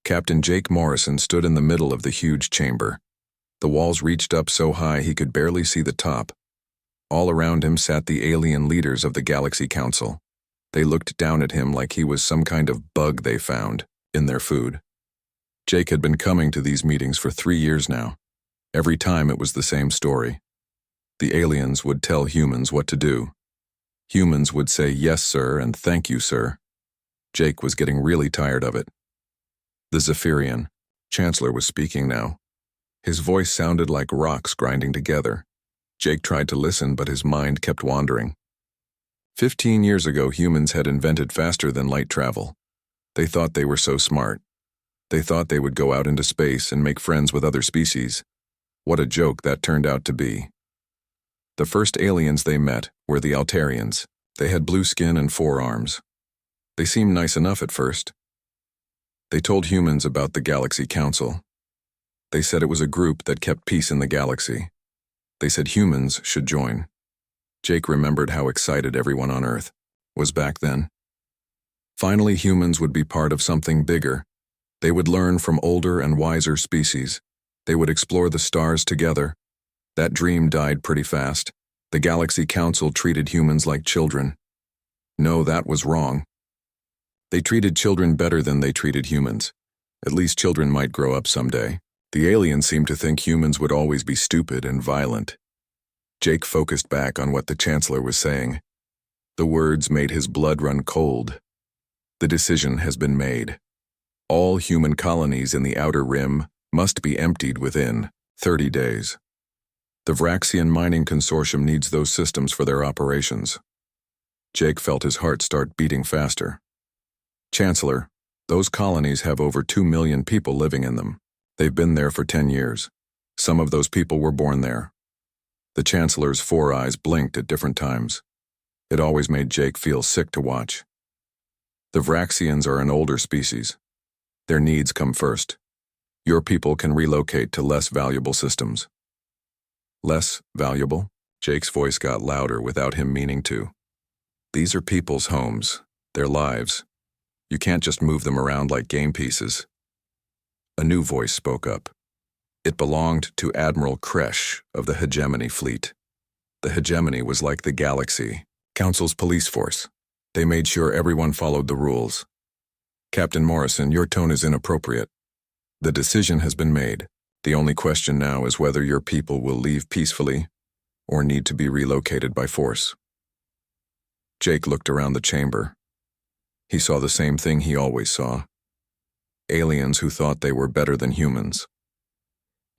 Captain Jake Morrison stood in the middle of the huge chamber. The walls reached up so high he could barely see the top. All around him sat the alien leaders of the Galaxy Council. They looked down at him like he was some kind of bug they found in their food. Jake had been coming to these meetings for 3 years now. Every time it was the same story. The aliens would tell humans what to do. Humans would say, "Yes, sir," and "Thank you, sir." Jake was getting really tired of it. The Zephyrian Chancellor was speaking now. His voice sounded like rocks grinding together. Jake tried to listen, but his mind kept wandering. 15 years ago, humans had invented faster than light travel. They thought they were so smart. They thought they would go out into space and make friends with other species. What a joke that turned out to be. The first aliens they met were the Altarians. They had blue skin and 4 arms. They seemed nice enough at first. They told humans about the Galaxy Council. They said it was a group that kept peace in the galaxy. They said humans should join. Jake remembered how excited everyone on Earth was back then. Finally, humans would be part of something bigger. They would learn from older and wiser species. They would explore the stars together. That dream died pretty fast. The Galaxy Council treated humans like children. No, that was wrong. They treated children better than they treated humans. At least children might grow up someday. The aliens seemed to think humans would always be stupid and violent. Jake focused back on what the Chancellor was saying. The words made his blood run cold. The decision has been made. All human colonies in the Outer Rim must be emptied within 30 days. The Vraxian Mining Consortium needs those systems for their operations. Jake felt his heart start beating faster. Chancellor, those colonies have over 2 million people living in them. They've been there for 10 years. Some of those people were born there. The Chancellor's 4 eyes blinked at different times. It always made Jake feel sick to watch. The Vraxians are an older species. Their needs come first. Your people can relocate to less valuable systems. Less valuable? Jake's voice got louder without him meaning to. These are people's homes, their lives. You can't just move them around like game pieces. A new voice spoke up. It belonged to Admiral Kresh of the Hegemony Fleet. The Hegemony was like the Galaxy Council's police force. They made sure everyone followed the rules. Captain Morrison, your tone is inappropriate. The decision has been made. The only question now is whether your people will leave peacefully or need to be relocated by force. Jake looked around the chamber. He saw the same thing he always saw. Aliens who thought they were better than humans.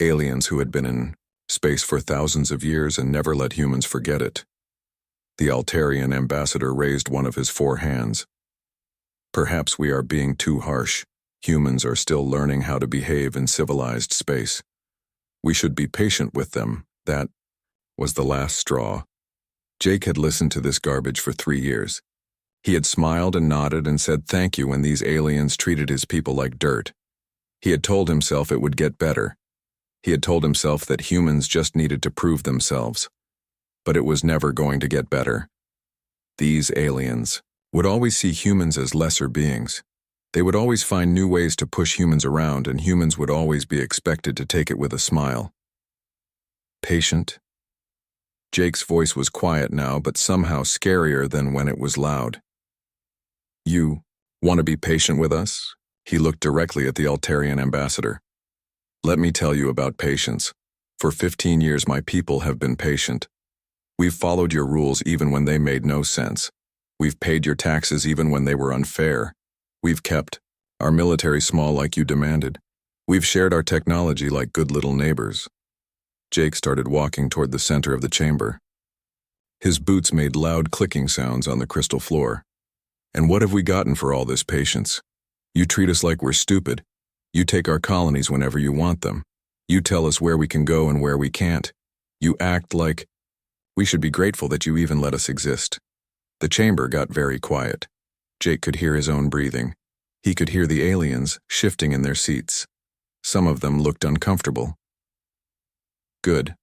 Aliens who had been in space for thousands of years and never let humans forget it. The Altarian ambassador raised one of his 4 hands. Perhaps we are being too harsh. Humans are still learning how to behave in civilized space. We should be patient with them. That was the last straw. Jake had listened to this garbage for 3 years. He had smiled and nodded and said thank you when these aliens treated his people like dirt. He had told himself it would get better. He had told himself that humans just needed to prove themselves. But it was never going to get better. These aliens would always see humans as lesser beings. They would always find new ways to push humans around, and humans would always be expected to take it with a smile. Patient? Jake's voice was quiet now, but somehow scarier than when it was loud. You want to be patient with us? He looked directly at the Altarian ambassador. Let me tell you about patience. For 15 years my people have been patient. We've followed your rules even when they made no sense. We've paid your taxes even when they were unfair. We've kept our military small like you demanded. We've shared our technology like good little neighbors. Jake started walking toward the center of the chamber. His boots made loud clicking sounds on the crystal floor. And what have we gotten for all this patience? You treat us like we're stupid. You take our colonies whenever you want them. You tell us where we can go and where we can't. You act like we should be grateful that you even let us exist. The chamber got very quiet. Jake could hear his own breathing. He could hear the aliens shifting in their seats. Some of them looked uncomfortable. Good.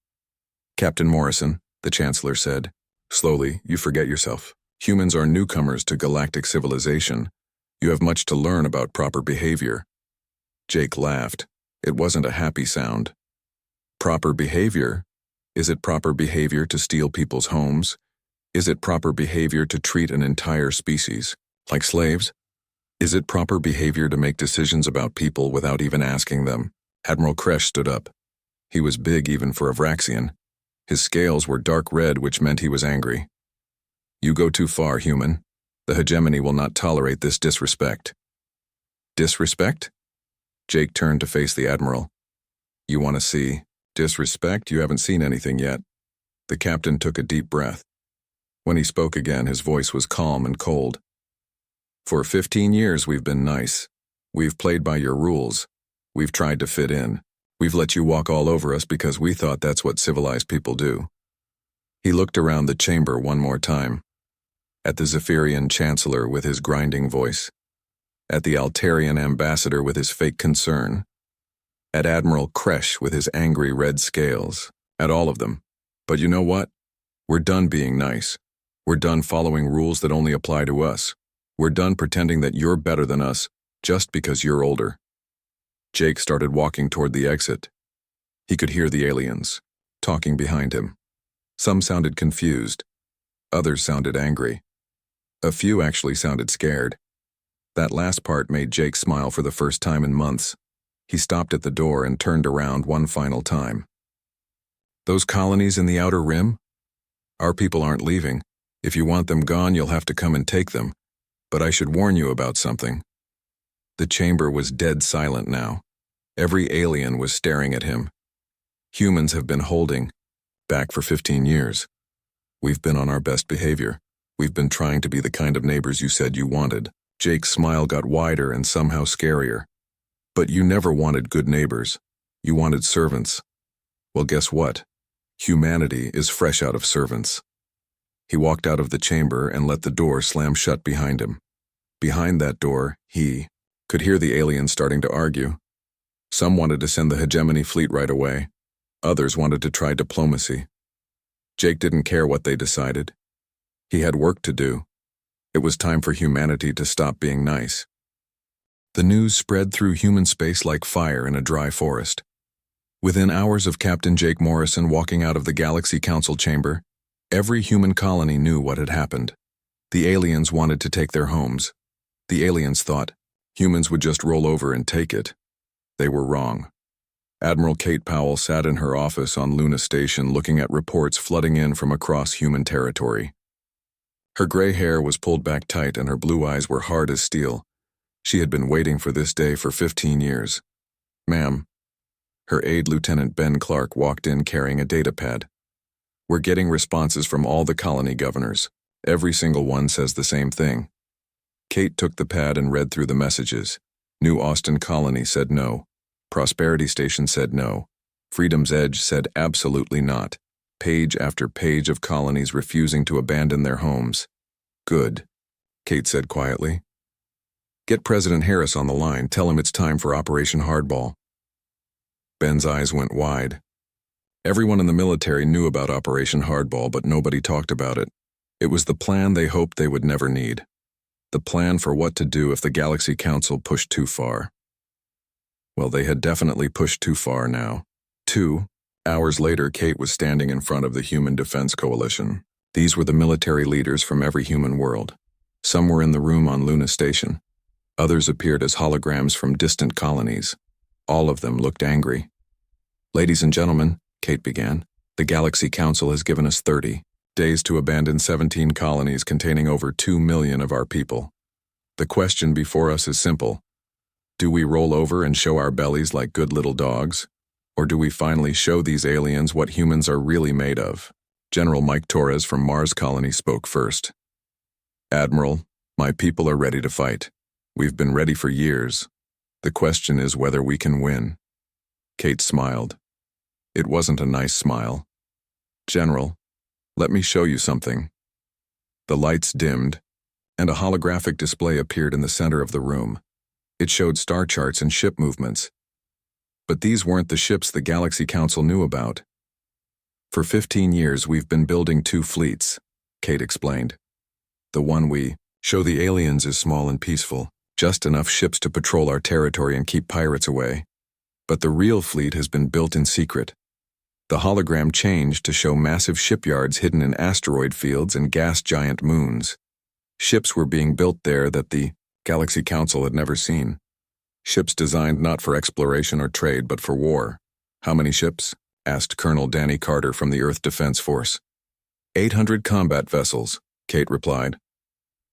Captain Morrison, the Chancellor said. Slowly, you forget yourself. Humans are newcomers to galactic civilization. You have much to learn about proper behavior. Jake laughed. It wasn't a happy sound. Proper behavior? Is it proper behavior to steal people's homes? Is it proper behavior to treat an entire species like slaves? Is it proper behavior to make decisions about people without even asking them? Admiral Kresh stood up. He was big even for a Vraxian. His scales were dark red, which meant he was angry. You go too far, human. The hegemony will not tolerate this disrespect. Disrespect? Jake turned to face the Admiral. You want to see disrespect? You haven't seen anything yet. The captain took a deep breath. When he spoke again, his voice was calm and cold. For 15 years we've been nice. We've played by your rules. We've tried to fit in. We've let you walk all over us because we thought that's what civilized people do. He looked around the chamber one more time. At the Zephyrian Chancellor with his grinding voice. At the Altarian Ambassador with his fake concern. At Admiral Kresh with his angry red scales. At all of them. But you know what? We're done being nice. We're done following rules that only apply to us. We're done pretending that you're better than us just because you're older. Jake started walking toward the exit. He could hear the aliens talking behind him. Some sounded confused. Others sounded angry. A few actually sounded scared. That last part made Jake smile for the first time in months. He stopped at the door and turned around one final time. Those colonies in the Outer Rim? Our people aren't leaving. If you want them gone, you'll have to come and take them. But I should warn you about something. The chamber was dead silent now. Every alien was staring at him. Humans have been holding back for 15 years. We've been on our best behavior. We've been trying to be the kind of neighbors you said you wanted. Jake's smile got wider and somehow scarier. But you never wanted good neighbors. You wanted servants. Well, guess what? Humanity is fresh out of servants. He walked out of the chamber and let the door slam shut behind him. Behind that door, he could hear the aliens starting to argue. Some wanted to send the hegemony fleet right away. Others wanted to try diplomacy. Jake didn't care what they decided. He had work to do. It was time for humanity to stop being nice. The news spread through human space like fire in a dry forest. Within hours of Captain Jake Morrison walking out of the Galaxy Council chamber, every human colony knew what had happened. The aliens wanted to take their homes. The aliens thought humans would just roll over and take it. They were wrong. Admiral Kate Powell sat in her office on Luna Station looking at reports flooding in from across human territory. Her gray hair was pulled back tight and her blue eyes were hard as steel. She had been waiting for this day for 15 years. Ma'am. Her aide Lieutenant Ben Clark walked in carrying a datapad. We're getting responses from all the colony governors. Every single one says the same thing. Kate took the pad and read through the messages. New Austin Colony said no. Prosperity Station said no. Freedom's Edge said absolutely not. Page after page of colonies refusing to abandon their homes. Good, Kate said quietly. Get President Harris on the line. Tell him it's time for Operation Hardball. Ben's eyes went wide. Everyone in the military knew about Operation Hardball, but nobody talked about it. It was the plan they hoped they would never need. The plan for what to do if the Galaxy Council pushed too far. Well, they had definitely pushed too far now. 2 hours later, Kate was standing in front of the Human Defense Coalition. These were the military leaders from every human world. Some were in the room on Luna Station. Others appeared as holograms from distant colonies. All of them looked angry. Ladies and gentlemen, Kate began, the Galaxy Council has given us 30 days to abandon 17 colonies containing over 2 million of our people. The question before us is simple. Do we roll over and show our bellies like good little dogs? Or do we finally show these aliens what humans are really made of? General Mike Torres from Mars Colony spoke first. Admiral, my people are ready to fight. We've been ready for years. The question is whether we can win. Kate smiled. It wasn't a nice smile. General, let me show you something. The lights dimmed, and a holographic display appeared in the center of the room. It showed star charts and ship movements. But these weren't the ships the Galaxy Council knew about. For 15 years we've been building 2 fleets, Kate explained. The one we show the aliens is small and peaceful. Just enough ships to patrol our territory and keep pirates away. But the real fleet has been built in secret. The hologram changed to show massive shipyards hidden in asteroid fields and gas giant moons. Ships were being built there that the Galaxy Council had never seen. Ships designed not for exploration or trade, but for war. How many ships? Asked Colonel Danny Carter from the Earth Defense Force. 800 combat vessels, Kate replied.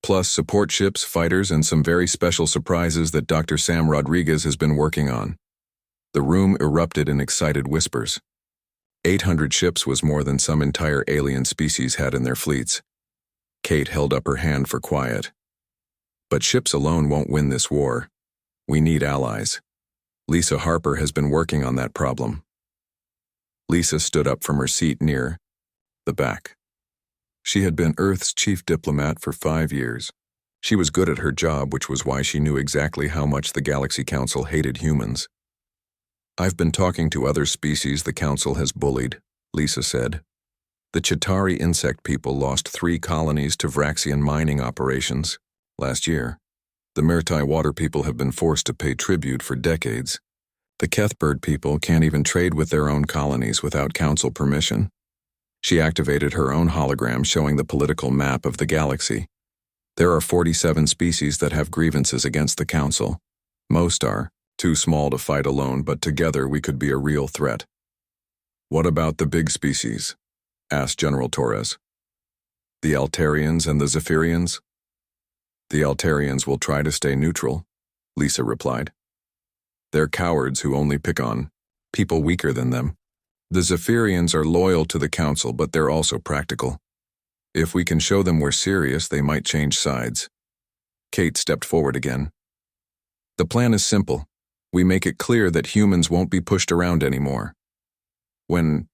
Plus support ships, fighters, and some very special surprises that Dr. Sam Rodriguez has been working on. The room erupted in excited whispers. 800 ships was more than some entire alien species had in their fleets. Kate held up her hand for quiet. But ships alone won't win this war. We need allies. Lisa Harper has been working on that problem. Lisa stood up from her seat near the back. She had been Earth's chief diplomat for 5 years. She was good at her job, which was why she knew exactly how much the Galaxy Council hated humans. I've been talking to other species the Council has bullied, Lisa said. The Chitauri insect people lost 3 colonies to Vraxian mining operations last year. The Myrtai water people have been forced to pay tribute for decades. The Kethbird people can't even trade with their own colonies without Council permission. She activated her own hologram showing the political map of the galaxy. There are 47 species that have grievances against the Council. Most are too small to fight alone, but together we could be a real threat. What about the big species? Asked General Torres. The Altarians and the Zephyrians? The Altarians will try to stay neutral, Lisa replied. They're cowards who only pick on people weaker than them. The Zephyrians are loyal to the Council, but they're also practical. If we can show them we're serious, they might change sides. Kate stepped forward again. The plan is simple. We make it clear that humans won't be pushed around anymore. When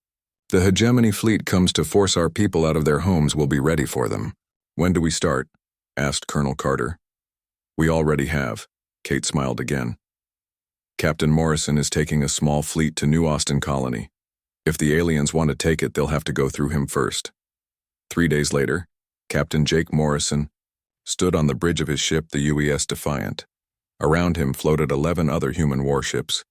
the hegemony fleet comes to force our people out of their homes, we'll be ready for them. When do we start? Asked Colonel Carter. We already have. Kate smiled again. Captain Morrison is taking a small fleet to New Austin Colony. If the aliens want to take it, they'll have to go through him first. 3 days later, Captain Jake Morrison stood on the bridge of his ship, the UES Defiant. Around him floated 11 other human warships.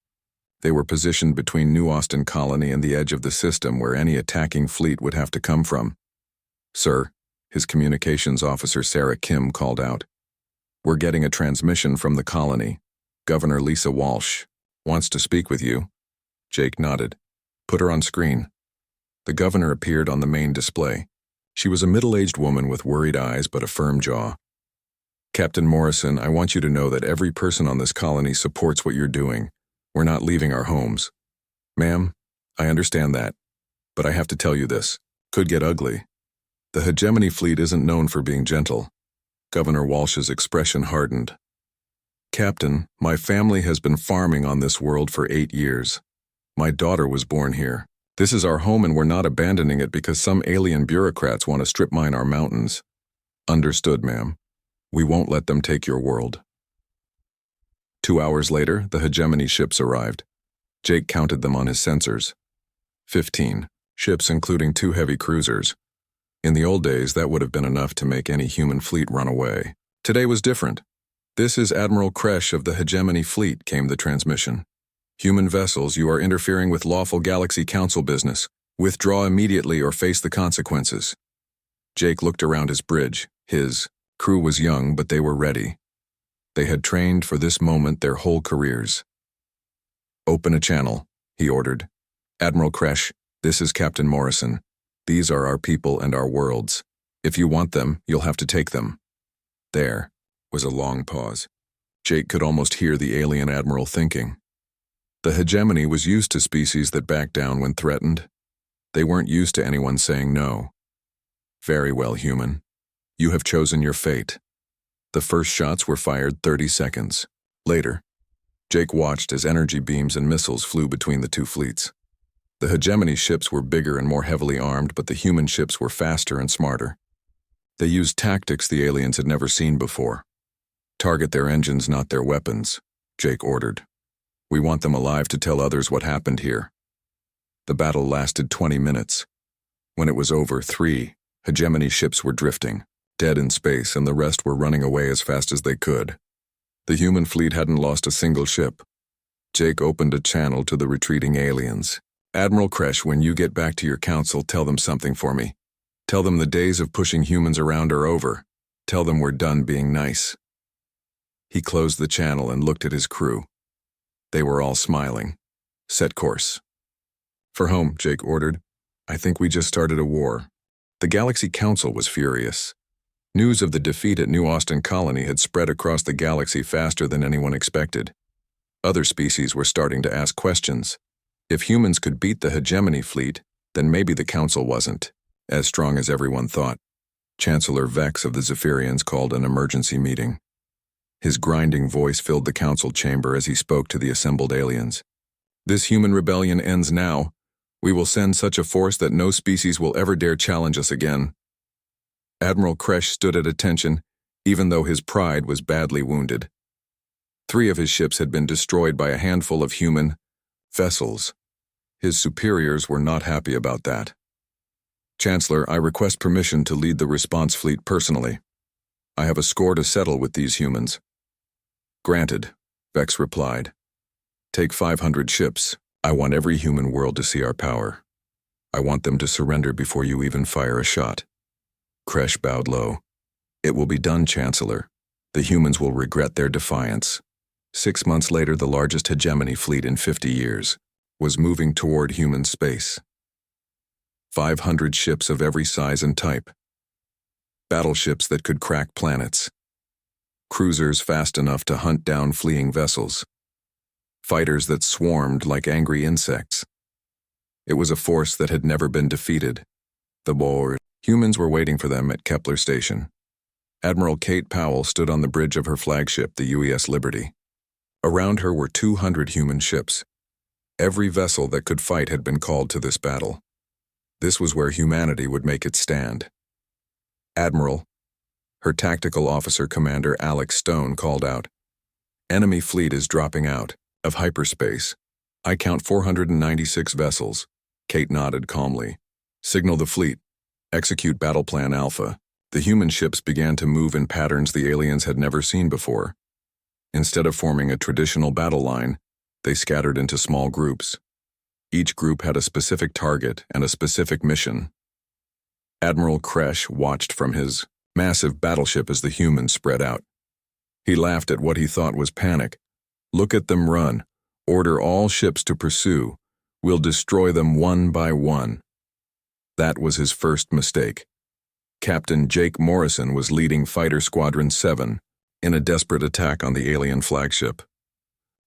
They were positioned between New Austin Colony and the edge of the system where any attacking fleet would have to come from. Sir, his communications officer Sarah Kim called out. We're getting a transmission from the colony. Governor Lisa Walsh wants to speak with you. Jake nodded. Put her on screen. The governor appeared on the main display. She was a middle-aged woman with worried eyes but a firm jaw. Captain Morrison, I want you to know that every person on this colony supports what you're doing. We're not leaving our homes. Ma'am, I understand that. But I have to tell you this. Could get ugly. The hegemony fleet isn't known for being gentle. Governor Walsh's expression hardened. Captain, my family has been farming on this world for 8 years. My daughter was born here. This is our home and we're not abandoning it because some alien bureaucrats want to strip mine our mountains. Understood, ma'am. We won't let them take your world. 2 hours later, the hegemony ships arrived. Jake counted them on his sensors. 15 ships, including 2 heavy cruisers. In the old days, that would have been enough to make any human fleet run away. Today was different. This is Admiral Kresh of the hegemony fleet, came the transmission. Human vessels, you are interfering with lawful Galaxy Council business. Withdraw immediately or face the consequences. Jake looked around his bridge. His crew was young, but they were ready. They had trained for this moment their whole careers. Open a channel, he ordered. Admiral Kresh, this is Captain Morrison. These are our people and our worlds. If you want them, you'll have to take them. There was a long pause. Jake could almost hear the alien admiral thinking. The hegemony was used to species that backed down when threatened. They weren't used to anyone saying no. Very well, human. You have chosen your fate. The first shots were fired 30 seconds. Later, Jake watched as energy beams and missiles flew between the 2 fleets. The hegemony ships were bigger and more heavily armed, but the human ships were faster and smarter. They used tactics the aliens had never seen before. Target their engines, not their weapons, Jake ordered. We want them alive to tell others what happened here. The battle lasted 20 minutes. When it was over, 3 hegemony ships were drifting, dead in space, and the rest were running away as fast as they could. The human fleet hadn't lost a single ship. Jake opened a channel to the retreating aliens. Admiral Kresh, when you get back to your council, tell them something for me. Tell them the days of pushing humans around are over. Tell them we're done being nice. He closed the channel and looked at his crew. They were all smiling. Set course. For home, Jake ordered. I think we just started a war. The Galaxy Council was furious. News of the defeat at New Austin Colony had spread across the galaxy faster than anyone expected. Other species were starting to ask questions. If humans could beat the hegemony fleet, then maybe the Council wasn't as strong as everyone thought. Chancellor Vex of the Zephyrians called an emergency meeting. His grinding voice filled the council chamber as he spoke to the assembled aliens. This human rebellion ends now. We will send such a force that no species will ever dare challenge us again. Admiral Kresh stood at attention, even though his pride was badly wounded. 3 of his ships had been destroyed by a handful of human vessels. His superiors were not happy about that. Chancellor, I request permission to lead the response fleet personally. I have a score to settle with these humans. Granted, Vex replied. Take 500 ships. I want every human world to see our power. I want them to surrender before you even fire a shot. Kresh bowed low. It will be done, Chancellor. The humans will regret their defiance. 6 months later, the largest hegemony fleet in 50 years was moving toward human space. 500 ships of every size and type. Battleships that could crack planets. Cruisers fast enough to hunt down fleeing vessels. Fighters that swarmed like angry insects. It was a force that had never been defeated. The board. Humans were waiting for them at Kepler Station. Admiral Kate Powell stood on the bridge of her flagship, the UES Liberty. Around her were 200 human ships. Every vessel that could fight had been called to this battle. This was where humanity would make its stand. Admiral, her tactical officer commander Alex Stone called out, "Enemy fleet is dropping out of hyperspace. I count 496 vessels." Kate nodded calmly. "Signal the fleet. Execute Battle Plan Alpha." The human ships began to move in patterns the aliens had never seen before. Instead of forming a traditional battle line, they scattered into small groups. Each group had a specific target and a specific mission. Admiral Kresh watched from his massive battleship as the humans spread out. He laughed at what he thought was panic. "Look at them run. Order all ships to pursue. We'll destroy them one by one." That was his first mistake. Captain Jake Morrison was leading Fighter Squadron 7 in a desperate attack on the alien flagship.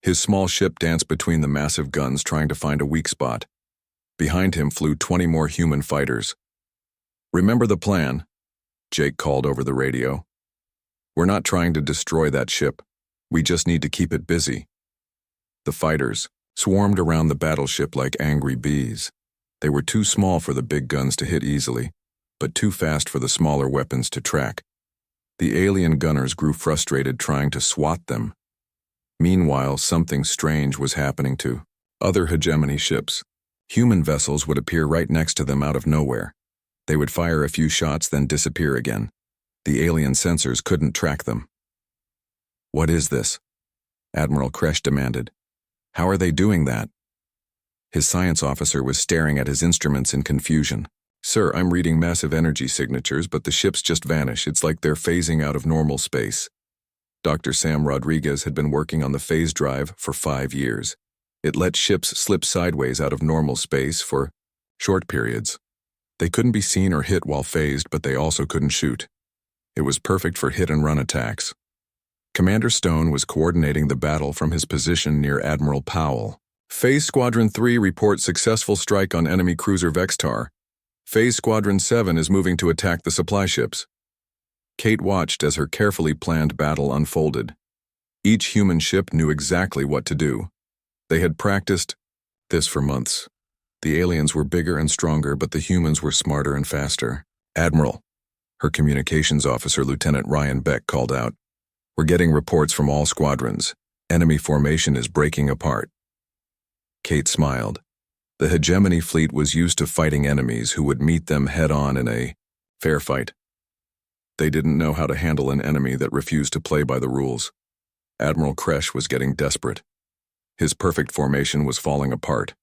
His small ship danced between the massive guns trying to find a weak spot. Behind him flew 20 more human fighters. "Remember the plan," Jake called over the radio. "We're not trying to destroy that ship. We just need to keep it busy." The fighters swarmed around the battleship like angry bees. They were too small for the big guns to hit easily, but too fast for the smaller weapons to track. The alien gunners grew frustrated trying to swat them. Meanwhile, something strange was happening to other hegemony ships. Human vessels would appear right next to them out of nowhere. They would fire a few shots, then disappear again. The alien sensors couldn't track them. "What is this?" Admiral Kresh demanded. "How are they doing that?" His science officer was staring at his instruments in confusion. "Sir, I'm reading massive energy signatures, but the ships just vanish. It's like they're phasing out of normal space." Dr. Sam Rodriguez had been working on the phase drive for 5 years. It let ships slip sideways out of normal space for short periods. They couldn't be seen or hit while phased, but they also couldn't shoot. It was perfect for hit-and-run attacks. Commander Stone was coordinating the battle from his position near Admiral Powell. "Phase Squadron 3 reports successful strike on enemy cruiser Vextar. Phase Squadron 7 is moving to attack the supply ships." Kate watched as her carefully planned battle unfolded. Each human ship knew exactly what to do. They had practiced this for months. The aliens were bigger and stronger, but the humans were smarter and faster. "Admiral," her communications officer, Lieutenant Ryan Beck, called out, "We're getting reports from all squadrons. Enemy formation is breaking apart." Kate smiled. The hegemony fleet was used to fighting enemies who would meet them head-on in a fair fight. They didn't know how to handle an enemy that refused to play by the rules. Admiral Kresh was getting desperate. His perfect formation was falling apart.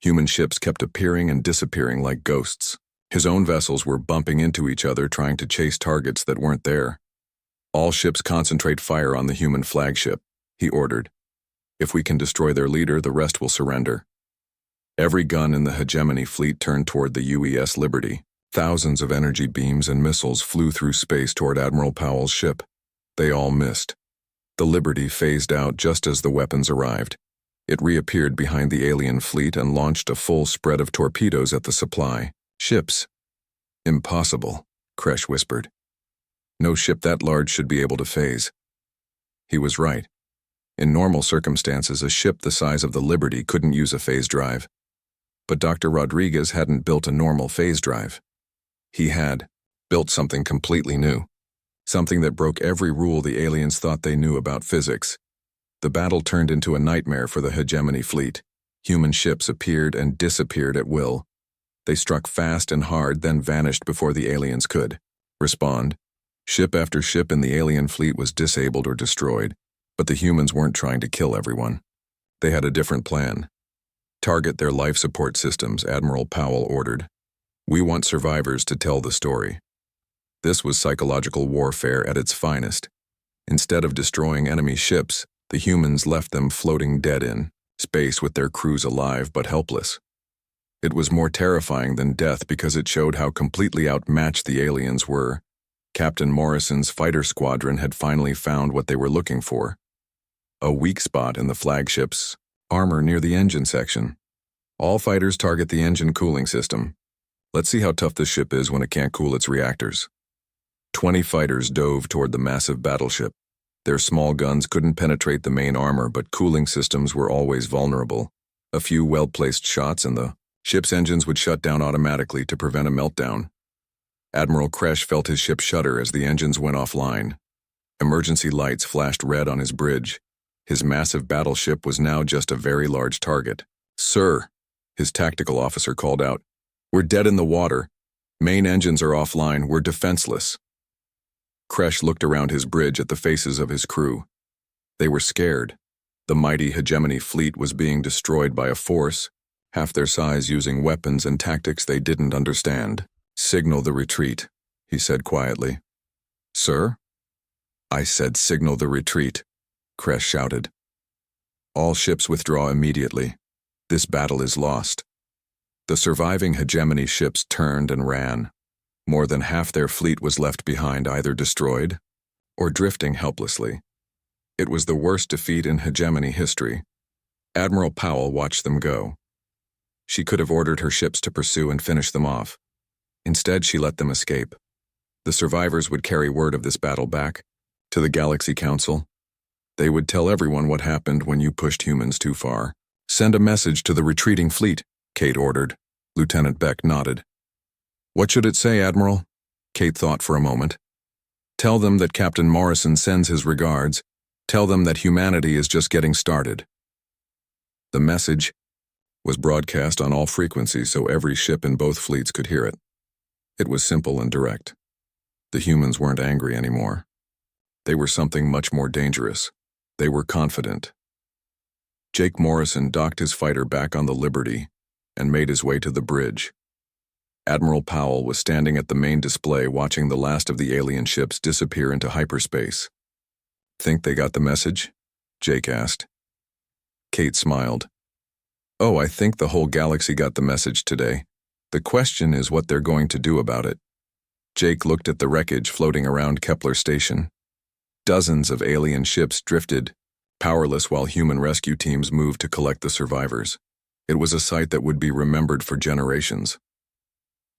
Human ships kept appearing and disappearing like ghosts. His own vessels were bumping into each other trying to chase targets that weren't there. All ships concentrate fire on the human flagship, he ordered. If we can destroy their leader, the rest will surrender. Every gun in the hegemony fleet turned toward the UES Liberty. Thousands of energy beams and missiles flew through space toward Admiral Powell's ship. They all missed. The Liberty phased out just as the weapons arrived. It reappeared behind the alien fleet and launched a full spread of torpedoes at the supply ships. Impossible, Kresh whispered. No ship that large should be able to phase. He was right. In normal circumstances, a ship the size of the Liberty couldn't use a phase drive. But Dr. Rodriguez hadn't built a normal phase drive. He had built something completely new. Something that broke every rule the aliens thought they knew about physics. The battle turned into a nightmare for the hegemony fleet. Human ships appeared and disappeared at will. They struck fast and hard, then vanished before the aliens could respond. Ship after ship in the alien fleet was disabled or destroyed, but the humans weren't trying to kill everyone. They had a different plan. Target their life support systems, Admiral Powell ordered. We want survivors to tell the story. This was psychological warfare at its finest. Instead of destroying enemy ships, the humans left them floating dead in space with their crews alive but helpless. It was more terrifying than death because it showed how completely outmatched the aliens were. Captain Morrison's fighter squadron had finally found what they were looking for. A weak spot in the flagship's armor near the engine section. All fighters target the engine cooling system. Let's see how tough this ship is when it can't cool its reactors. 20 fighters dove toward the massive battleship. Their small guns couldn't penetrate the main armor, but cooling systems were always vulnerable. A few well-placed shots and the ship's engines would shut down automatically to prevent a meltdown. Admiral Kresh felt his ship shudder as the engines went offline. Emergency lights flashed red on his bridge. His massive battleship was now just a very large target. "Sir," his tactical officer called out, "we're dead in the water. Main engines are offline. We're defenseless." Kresh looked around his bridge at the faces of his crew. They were scared. The mighty hegemony fleet was being destroyed by a force, half their size, using weapons and tactics they didn't understand. "Signal the retreat," he said quietly. "Sir?" "I said signal the retreat," Kresh shouted. "All ships withdraw immediately. This battle is lost." The surviving hegemony ships turned and ran. More than half their fleet was left behind, either destroyed or drifting helplessly. It was the worst defeat in hegemony history. Admiral Powell watched them go. She could have ordered her ships to pursue and finish them off. Instead, she let them escape. The survivors would carry word of this battle back to the Galaxy Council. They would tell everyone what happened when you pushed humans too far. "Send a message to the retreating fleet," Kate ordered. Lieutenant Beck nodded. "What should it say, Admiral?" Kate thought for a moment. "Tell them that Captain Morrison sends his regards. Tell them that humanity is just getting started." The message was broadcast on all frequencies so every ship in both fleets could hear it. It was simple and direct. The humans weren't angry anymore. They were something much more dangerous. They were confident. Jake Morrison docked his fighter back on the Liberty and made his way to the bridge. Admiral Powell was standing at the main display watching the last of the alien ships disappear into hyperspace. "Think they got the message?" Jake asked. Kate smiled. "Oh, I think the whole galaxy got the message today. The question is what they're going to do about it." Jake looked at the wreckage floating around Kepler Station. Dozens of alien ships drifted, powerless, while human rescue teams moved to collect the survivors. It was a sight that would be remembered for generations.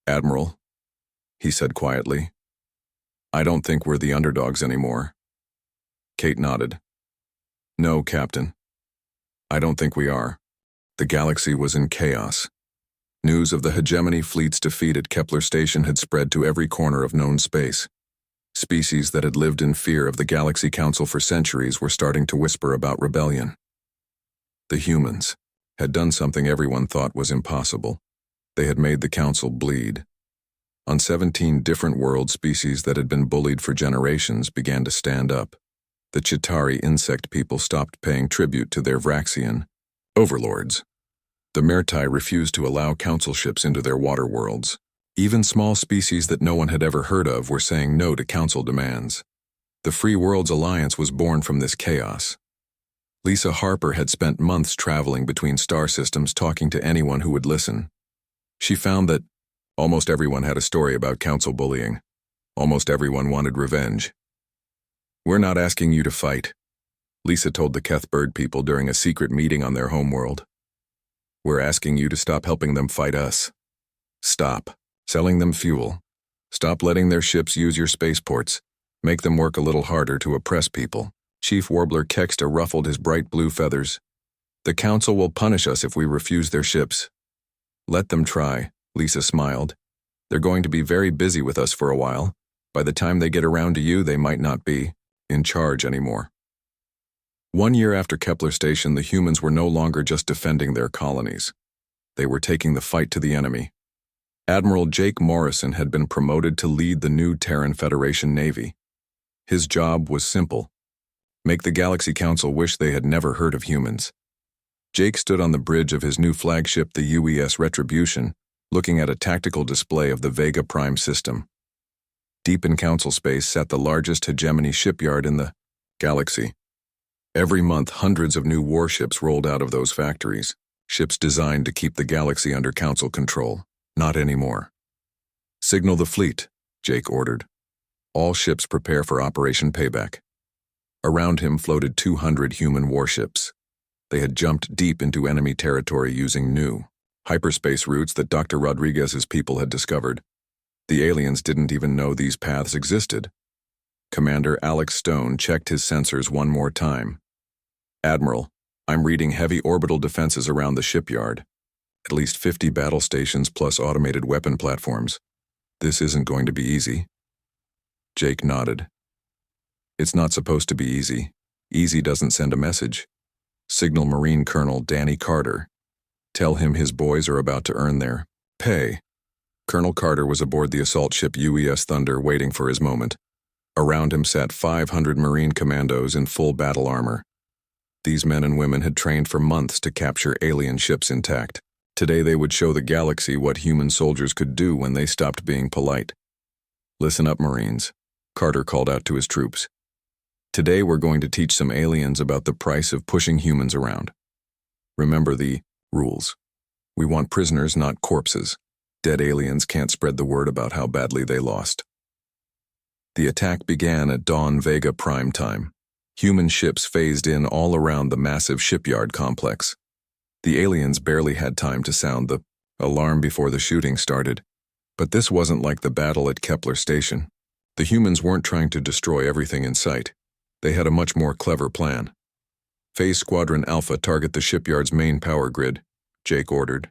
"Admiral," he said quietly, "I don't think we're the underdogs anymore." Kate nodded. "No, Captain. I don't think we are." The galaxy was in chaos. News of the hegemony fleet's defeat at Kepler Station had spread to every corner of known space. Species that had lived in fear of the Galaxy Council for centuries were starting to whisper about rebellion. The humans had done something everyone thought was impossible. They had made the Council bleed. On 17 different world, species that had been bullied for generations began to stand up. The Chitauri insect people stopped paying tribute to their Vraxian overlords. The Mertai refused to allow council ships into their water worlds. Even small species that no one had ever heard of were saying no to council demands. The Free Worlds Alliance was born from this chaos. Lisa Harper had spent months traveling between star systems talking to anyone who would listen. She found that almost everyone had a story about council bullying. Almost everyone wanted revenge. "We're not asking you to fight," Lisa told the Keth bird people during a secret meeting on their homeworld. "We're asking you to stop helping them fight us. Stop selling them fuel. Stop letting their ships use your spaceports. Make them work a little harder to oppress people." Chief Warbler Kexta ruffled his bright blue feathers. "The council will punish us if we refuse their ships." "Let them try," Lisa smiled. "They're going to be very busy with us for a while. By the time they get around to you, they might not be in charge anymore." 1 year after Kepler Station, the humans were no longer just defending their colonies. They were taking the fight to the enemy. Admiral Jake Morrison had been promoted to lead the new Terran Federation Navy. His job was simple: make the Galaxy Council wish they had never heard of humans. Jake stood on the bridge of his new flagship, the UES Retribution, looking at a tactical display of the Vega Prime system. Deep in council space sat the largest hegemony shipyard in the galaxy. Every month, hundreds of new warships rolled out of those factories, ships designed to keep the galaxy under council control. Not anymore. "Signal the fleet," Jake ordered. "All ships prepare for Operation Payback." Around him floated 200 human warships. They had jumped deep into enemy territory using new hyperspace routes that Dr. Rodriguez's people had discovered. The aliens didn't even know these paths existed. Commander Alex Stone checked his sensors one more time. "Admiral, I'm reading heavy orbital defenses around the shipyard. At least 50 battle stations plus automated weapon platforms. This isn't going to be easy." Jake nodded. "It's not supposed to be easy. Easy doesn't send a message. Signal Marine Colonel Danny Carter. Tell him his boys are about to earn their pay." Colonel Carter was aboard the assault ship UES Thunder waiting for his moment. Around him sat 500 Marine commandos in full battle armor. These men and women had trained for months to capture alien ships intact. Today they would show the galaxy what human soldiers could do when they stopped being polite. "Listen up, Marines," Carter called out to his troops. "Today we're going to teach some aliens about the price of pushing humans around. Remember the rules. We want prisoners, not corpses. Dead aliens can't spread the word about how badly they lost." The attack began at dawn Vega prime time. Human ships phased in all around the massive shipyard complex. The aliens barely had time to sound the alarm before the shooting started. But this wasn't like the battle at Kepler Station. The humans weren't trying to destroy everything in sight. They had a much more clever plan. "Phase Squadron Alpha target the shipyard's main power grid," Jake ordered.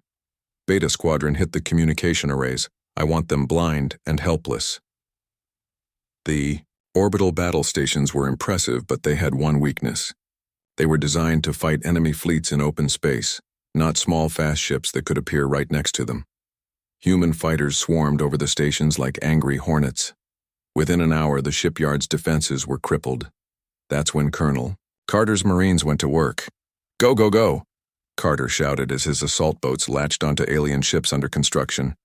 "Beta Squadron hit the communication arrays. I want them blind and helpless." The orbital battle stations were impressive, but they had one weakness. They were designed to fight enemy fleets in open space, not small fast ships that could appear right next to them. Human fighters swarmed over the stations like angry hornets. Within an hour, the shipyard's defenses were crippled. That's when Colonel Carter's Marines went to work. "Go, go, go!" Carter shouted as his assault boats latched onto alien ships under construction.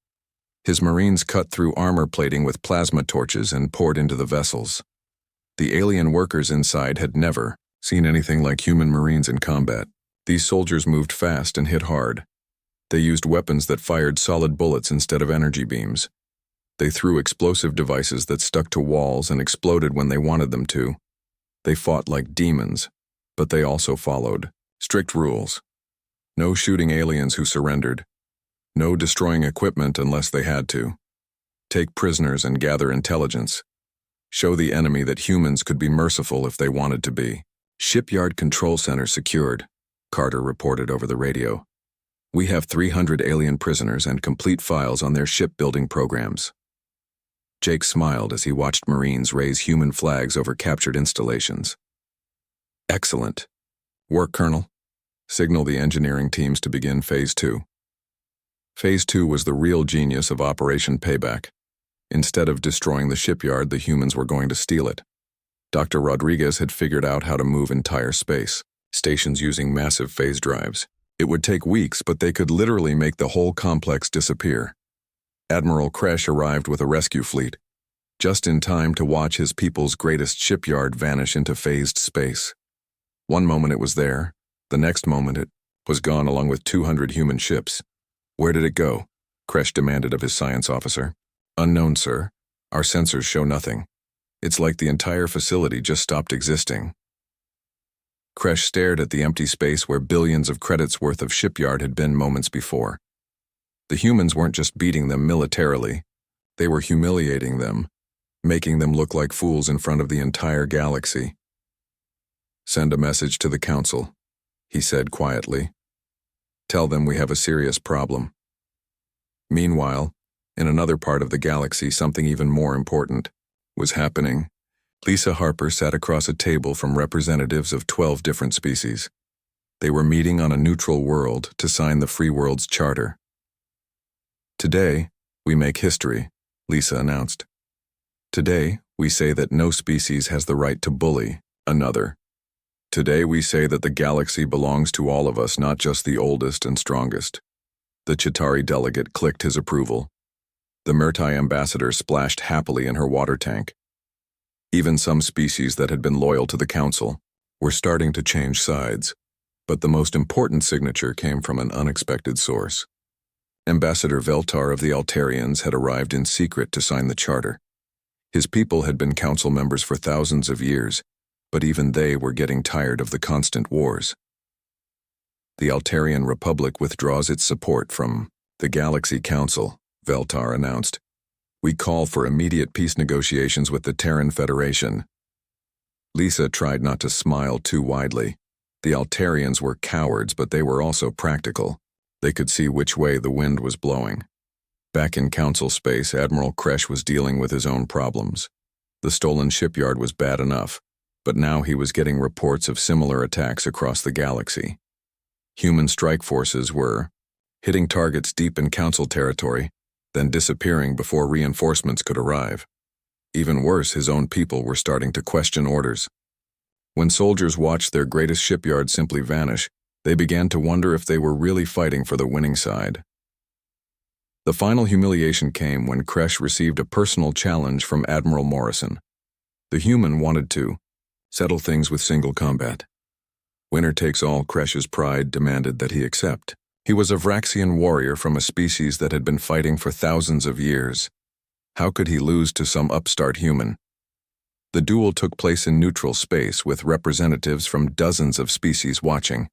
His Marines cut through armor plating with plasma torches and poured into the vessels. The alien workers inside had never seen anything like human Marines in combat. These soldiers moved fast and hit hard. They used weapons that fired solid bullets instead of energy beams. They threw explosive devices that stuck to walls and exploded when they wanted them to. They fought like demons, but they also followed strict rules. No shooting aliens who surrendered. No destroying equipment unless they had to. Take prisoners and gather intelligence. Show the enemy that humans could be merciful if they wanted to be. "Shipyard control center secured," Carter reported over the radio. "We have 300 alien prisoners and complete files on their shipbuilding programs." Jake smiled as he watched Marines raise human flags over captured installations. "Excellent work, Colonel. Signal the engineering teams to begin Phase 2. Phase 2 was the real genius of Operation Payback. Instead of destroying the shipyard, the humans were going to steal it. Dr. Rodriguez had figured out how to move entire space stations using massive phase drives. It would take weeks, but they could literally make the whole complex disappear. Admiral Kresh arrived with a rescue fleet, just in time to watch his people's greatest shipyard vanish into phased space. One moment it was there, the next moment it was gone along with 200 human ships. Where did it go? Kresh demanded of his science officer. Unknown, sir. Our sensors show nothing. It's like the entire facility just stopped existing. Kresh stared at the empty space where billions of credits worth of shipyard had been moments before. The humans weren't just beating them militarily, they were humiliating them, making them look like fools in front of the entire galaxy. Send a message to the Council, he said quietly. Tell them we have a serious problem. Meanwhile, in another part of the galaxy, something even more important was happening. Lisa Harper sat across a table from representatives of 12 different species. They were meeting on a neutral world to sign the Free World's Charter. Today, we make history, Lisa announced. Today, we say that no species has the right to bully another. Today, we say that the galaxy belongs to all of us, not just the oldest and strongest. The Chitauri delegate clicked his approval. The Murtai ambassador splashed happily in her water tank. Even some species that had been loyal to the Council were starting to change sides, but the most important signature came from an unexpected source. Ambassador Veltar of the Altarians had arrived in secret to sign the charter. His people had been Council members for thousands of years, but even they were getting tired of the constant wars. The Altarian Republic withdraws its support from the Galaxy Council, Veltar announced. We call for immediate peace negotiations with the Terran Federation. Lisa tried not to smile too widely. The Altarians were cowards, but they were also practical. They could see which way the wind was blowing. Back in Council space, Admiral Kresh was dealing with his own problems. The stolen shipyard was bad enough, but now he was getting reports of similar attacks across the galaxy. Human strike forces were hitting targets deep in Council territory, then disappearing before reinforcements could arrive. Even worse, his own people were starting to question orders. When soldiers watched their greatest shipyard simply vanish, they began to wonder if they were really fighting for the winning side. The final humiliation came when Kresh received a personal challenge from Admiral Morrison. The human wanted to settle things with single combat. Winner takes all. Kresh's pride demanded that he accept. He was a Vraxian warrior from a species that had been fighting for thousands of years. How could he lose to some upstart human? The duel took place in neutral space with representatives from dozens of species watching.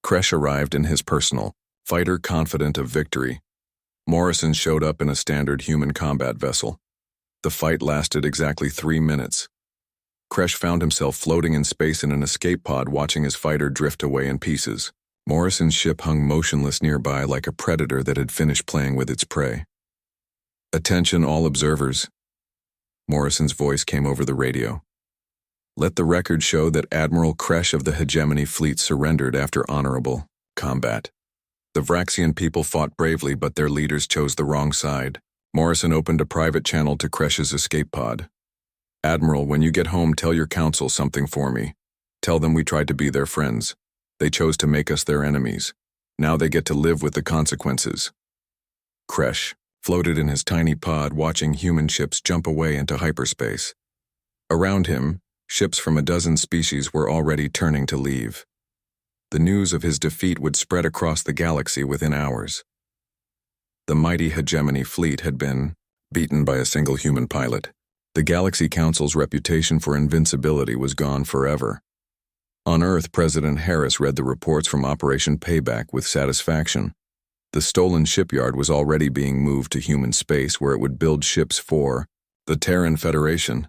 Kresh arrived in his personal fighter, confident of victory. Morrison showed up in a standard human combat vessel. The fight lasted exactly 3 minutes. Kresh found himself floating in space in an escape pod, watching his fighter drift away in pieces. Morrison's ship hung motionless nearby like a predator that had finished playing with its prey. Attention all observers. Morrison's voice came over the radio. Let the record show that Admiral Kresh of the Hegemony Fleet surrendered after honorable combat. The Vraxian people fought bravely, but their leaders chose the wrong side. Morrison opened a private channel to Kresh's escape pod. Admiral, when you get home, tell your council something for me. Tell them we tried to be their friends. They chose to make us their enemies. Now they get to live with the consequences. Kresh floated in his tiny pod, watching human ships jump away into hyperspace. Around him, ships from a dozen species were already turning to leave. The news of his defeat would spread across the galaxy within hours. The mighty Hegemony fleet had been beaten by a single human pilot. The Galaxy Council's reputation for invincibility was gone forever. On Earth, President Harris read the reports from Operation Payback with satisfaction. The stolen shipyard was already being moved to human space, where it would build ships for the Terran Federation.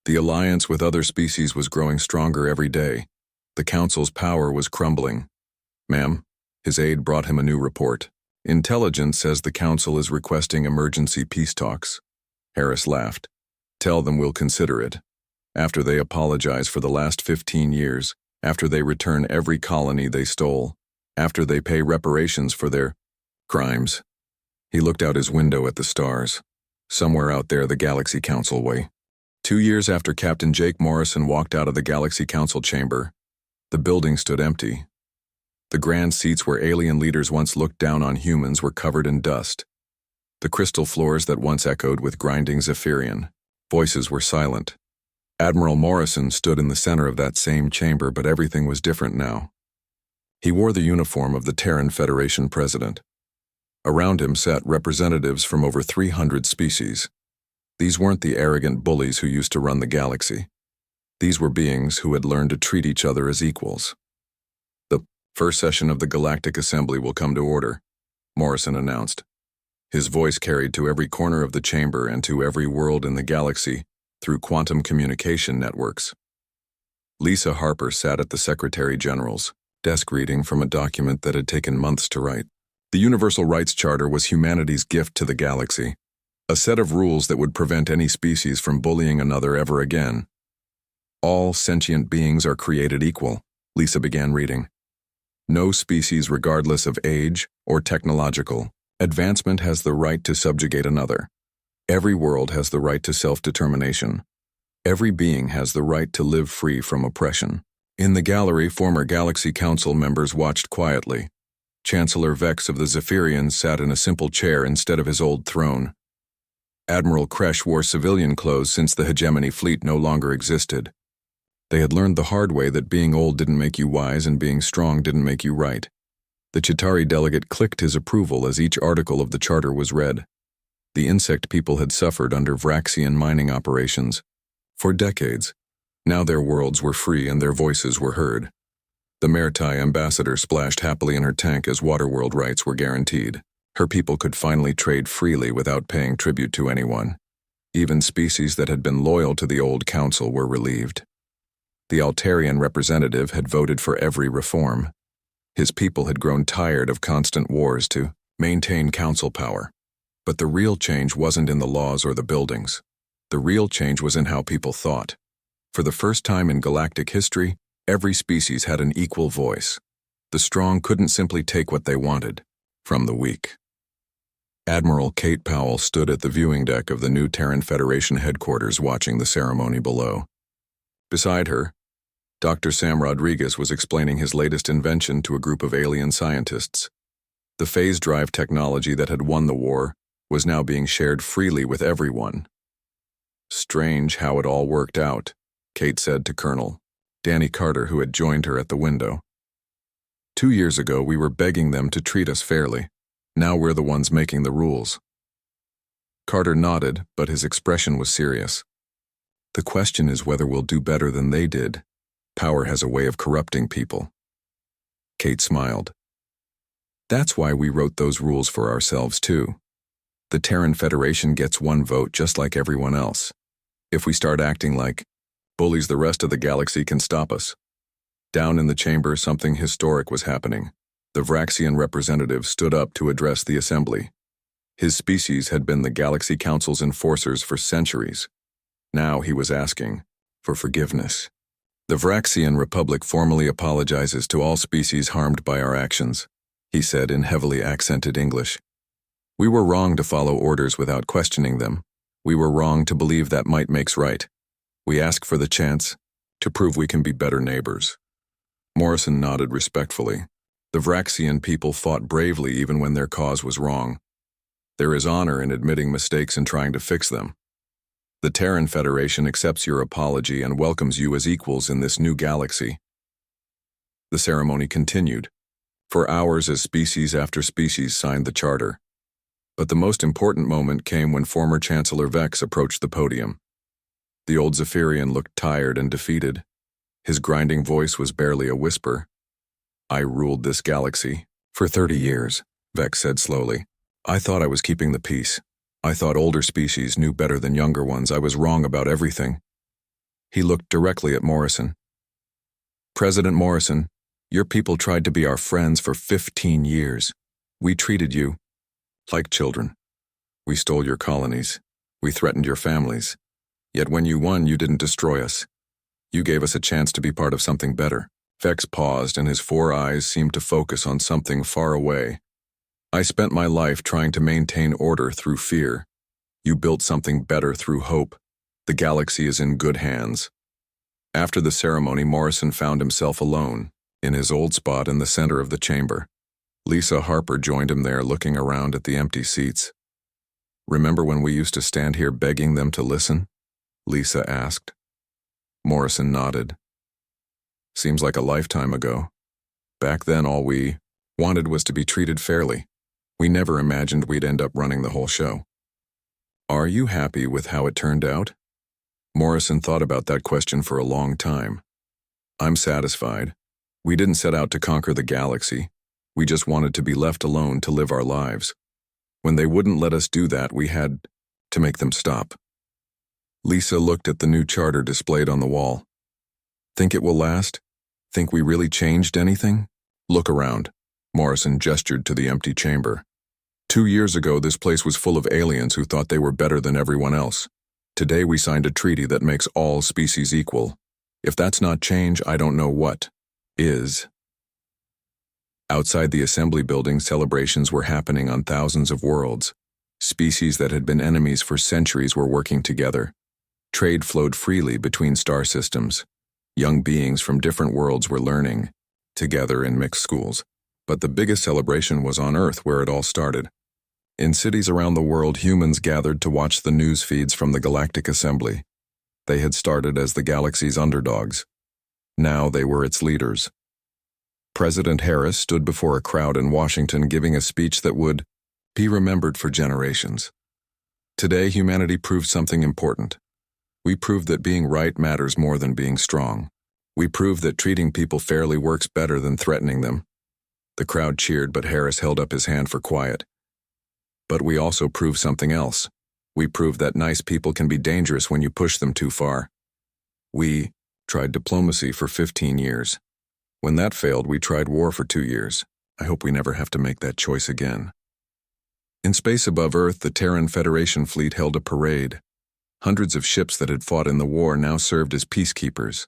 The alliance with other species was growing stronger every day. The Council's power was crumbling. Ma'am, his aide brought him a new report. Intelligence says the Council is requesting emergency peace talks. Harris laughed. Tell them we'll consider it. After they apologize for the last 15 years, after they return every colony they stole, after they pay reparations for their crimes. He looked out his window at the stars. Somewhere out there, the Galaxy Council way. 2 years after Captain Jake Morrison walked out of the Galaxy Council chamber, the building stood empty. The grand seats where alien leaders once looked down on humans were covered in dust. The crystal floors that once echoed with grinding Zephyrian voices were silent. Admiral Morrison stood in the center of that same chamber, but everything was different now. He wore the uniform of the Terran Federation president. Around him sat representatives from over 300 species. These weren't the arrogant bullies who used to run the galaxy. These were beings who had learned to treat each other as equals. The first session of the Galactic Assembly will come to order, Morrison announced. His voice carried to every corner of the chamber and to every world in the galaxy through quantum communication networks. Lisa Harper sat at the Secretary General's desk reading from a document that had taken months to write. The Universal Rights Charter was humanity's gift to the galaxy, a set of rules that would prevent any species from bullying another ever again. All sentient beings are created equal, Lisa began reading. No species, regardless of age or technological advancement, has the right to subjugate another. Every world has the right to self-determination. Every being has the right to live free from oppression. In the gallery, former Galaxy Council members watched quietly. Chancellor Vex of the Zephyrians sat in a simple chair instead of his old throne. Admiral Kresh wore civilian clothes since the hegemony fleet no longer existed. They had learned the hard way that being old didn't make you wise and being strong didn't make you right. The Chitauri delegate clicked his approval as each article of the charter was read. The insect people had suffered under Vraxian mining operations for decades. Now their worlds were free and their voices were heard. The Mertai ambassador splashed happily in her tank as Waterworld rights were guaranteed. Her people could finally trade freely without paying tribute to anyone. Even species that had been loyal to the old council were relieved. The Altarian representative had voted for every reform. His people had grown tired of constant wars to maintain council power. But the real change wasn't in the laws or the buildings. The real change was in how people thought. For the first time in galactic history, every species had an equal voice. The strong couldn't simply take what they wanted from the weak. Admiral Kate Powell stood at the viewing deck of the new Terran Federation headquarters watching the ceremony below. Beside her, Dr. Sam Rodriguez was explaining his latest invention to a group of alien scientists. The phase drive technology that had won the war was now being shared freely with everyone. Strange how it all worked out, Kate said to Colonel Danny Carter, who had joined her at the window. 2 years ago, we were begging them to treat us fairly. Now we're the ones making the rules. Carter nodded, but his expression was serious. The question is whether we'll do better than they did. Power has a way of corrupting people. Kate smiled. That's why we wrote those rules for ourselves too. The Terran Federation gets one vote just like everyone else. If we start acting like bullies, the rest of the galaxy can stop us. Down in the chamber, something historic was happening. The Vraxian representative stood up to address the assembly. His species had been the Galaxy Council's enforcers for centuries. Now he was asking for forgiveness. The Vraxian Republic formally apologizes to all species harmed by our actions, he said in heavily accented English. We were wrong to follow orders without questioning them. We were wrong to believe that might makes right. We ask for the chance to prove we can be better neighbors. Morrison nodded respectfully. The Vraxian people fought bravely even when their cause was wrong. There is honor in admitting mistakes and trying to fix them. The Terran Federation accepts your apology and welcomes you as equals in this new galaxy. The ceremony continued. For hours as species after species signed the charter. But the most important moment came when former Chancellor Vex approached the podium. The old Zephyrian looked tired and defeated. His grinding voice was barely a whisper. I ruled this galaxy for 30 years, Vex said slowly. I thought I was keeping the peace. I thought older species knew better than younger ones. I was wrong about everything. He looked directly at Morrison. President Morrison, your people tried to be our friends for 15 years. We treated you like children. We stole your colonies. We threatened your families. Yet when you won, you didn't destroy us. You gave us a chance to be part of something better. Vex paused, and his 4 eyes seemed to focus on something far away. I spent my life trying to maintain order through fear. You built something better through hope. The galaxy is in good hands. After the ceremony, Morrison found himself alone, in his old spot in the center of the chamber. Lisa Harper joined him there, looking around at the empty seats. "Remember when we used to stand here begging them to listen?" Lisa asked. Morrison nodded. "Seems like a lifetime ago. Back then, all we wanted was to be treated fairly. We never imagined we'd end up running the whole show." "Are you happy with how it turned out?" Morrison thought about that question for a long time. "I'm satisfied. We didn't set out to conquer the galaxy. We just wanted to be left alone to live our lives. When they wouldn't let us do that, we had to make them stop." Lisa looked at the new charter displayed on the wall. "Think it will last? Think we really changed anything? Look around." Morrison gestured to the empty chamber. 2 years ago, this place was full of aliens who thought they were better than everyone else. Today, we signed a treaty that makes all species equal. If that's not change, I don't know what is. Outside the assembly building, celebrations were happening on thousands of worlds. Species that had been enemies for centuries were working together. Trade flowed freely between star systems. Young beings from different worlds were learning, together in mixed schools. But the biggest celebration was on Earth, where it all started. In cities around the world, humans gathered to watch the news feeds from the Galactic Assembly. They had started as the galaxy's underdogs. Now they were its leaders. President Harris stood before a crowd in Washington, giving a speech that would be remembered for generations. Today, humanity proved something important. We proved that being right matters more than being strong. We proved that treating people fairly works better than threatening them. The crowd cheered, but Harris held up his hand for quiet. "But we also proved something else. We proved that nice people can be dangerous when you push them too far. We tried diplomacy for 15 years. When that failed, we tried war for 2 years. I hope we never have to make that choice again." In space above Earth, the Terran Federation fleet held a parade. Hundreds of ships that had fought in the war now served as peacekeepers.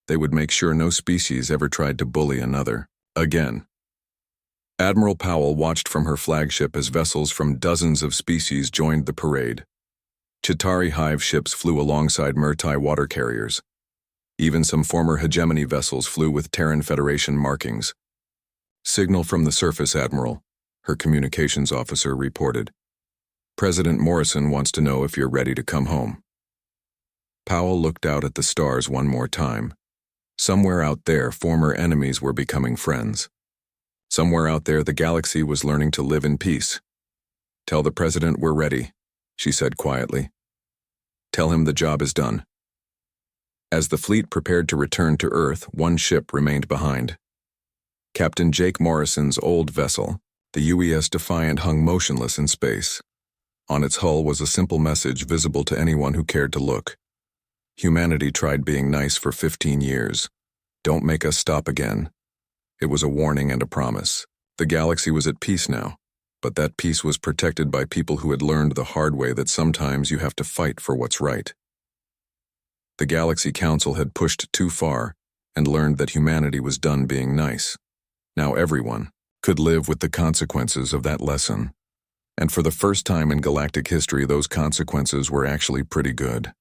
They would make sure no species ever tried to bully another again. Admiral Powell watched from her flagship as vessels from dozens of species joined the parade. Chitauri Hive ships flew alongside Murtai water carriers. Even some former hegemony vessels flew with Terran Federation markings. "Signal from the surface, Admiral," her communications officer reported. "President Morrison wants to know if you're ready to come home." Powell looked out at the stars one more time. Somewhere out there, former enemies were becoming friends. Somewhere out there, the galaxy was learning to live in peace. "Tell the president we're ready," she said quietly. "Tell him the job is done." As the fleet prepared to return to Earth, one ship remained behind. Captain Jake Morrison's old vessel, the UES Defiant, hung motionless in space. On its hull was a simple message visible to anyone who cared to look. "Humanity tried being nice for 15 years. Don't make us stop again." It was a warning and a promise. The galaxy was at peace now, but that peace was protected by people who had learned the hard way that sometimes you have to fight for what's right. The Galaxy Council had pushed too far and learned that humanity was done being nice. Now everyone could live with the consequences of that lesson. And for the first time in galactic history, those consequences were actually pretty good.